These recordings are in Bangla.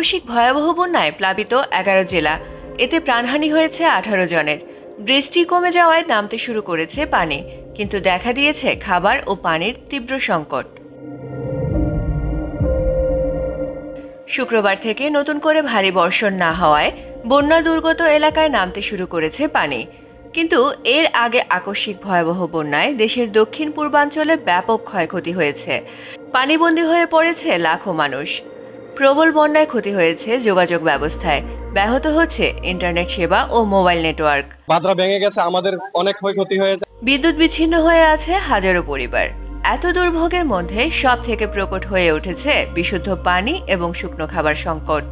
আকস্মিক ভয়াবহ বন্যায় প্লাবিত 11 জেলা, এতে প্রাণহানি হয়েছে 18 জনের। বৃষ্টি কমে যাওয়ায় নামতে শুরু করেছে পানি, কিন্তু দেখা দিয়েছে খাবার ও পানির তীব্র সংকট। শুক্রবার থেকে নতুন করে ভারী বর্ষণ না হওয়ায় বন্যা দুর্গত এলাকায় নামতে শুরু করেছে পানি, কিন্তু এর আগে আকস্মিক ভয়াবহ বন্যায় দেশের দক্ষিণ পূর্বাঞ্চলে ব্যাপক ক্ষয়ক্ষতি হয়েছে। পানিবন্দী হয়ে পড়েছে লাখো মানুষ। প্রবল বন্যায় ক্ষতি হয়েছে যোগাযোগ ব্যবস্থায়, ব্যাহত হচ্ছে ইন্টারনেট সেবা ও মোবাইল নেটওয়ার্ক। বাঁধরা ভেঙে গেছে, আমাদের অনেক ক্ষয়ক্ষতি হয়েছে। বিদ্যুৎ বিচ্ছিন্ন হয়ে আছে হাজারো পরিবার। এত দুর্ভোগের মধ্যে সব থেকে প্রকট হয়ে উঠেছে বিশুদ্ধ পানি এবং শুকনো খাবার সংকট।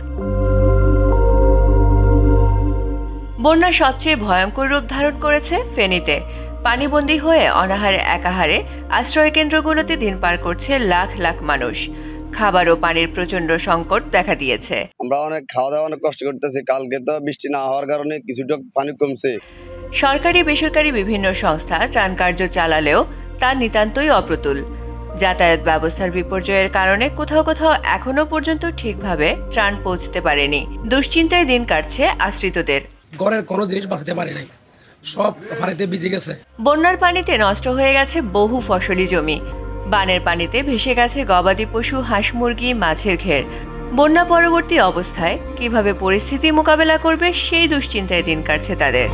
বন্যা সবচেয়ে ভয়ঙ্কর রূপ ধারণ করেছে ফেনীতে। পানিবন্দী হয়ে অনাহারে একাহারে আশ্রয় কেন্দ্রগুলোতে দিন পার করছে লাখ লাখ মানুষ। খাবার ও পানির প্রচন্ড সংকট দেখা দিয়েছে। আমরা অনেক খাওয়া দাওয়া অনেক কষ্ট করতেছি। কালকে তো বৃষ্টি না হওয়ার কারণে কিছুটা পানি কমছে। সরকারি বেসরকারি বিভিন্ন সংস্থা ত্রাণ কার্য চালালেও তা নিতান্তই অপ্রতুল। যাতায়াত ব্যবস্থার বিপর্যয়ের কারণে কোথাও কোথাও এখনো পর্যন্ত ঠিকভাবে ত্রাণ পৌঁছতে পারেনি। দুশ্চিন্তায় দিন কাটছে আশ্রিতদের। ঘরের কোনো জিনিস বাঁচাতে পারে নাই, সব পানিতে ভিজে গেছে। বন্যার পানিতে নষ্ট হয়ে গেছে বহু ফসলি জমি। বানের পানিতে ভেসে গেছে গবাদি পশু, হাঁস মুরগি, মাছের ঘের। বন্যা পরবর্তী অবস্থায় কিভাবে পরিস্থিতি মোকাবেলা করবে সেই দুশ্চিন্তায় দিন কাটছে তাদের।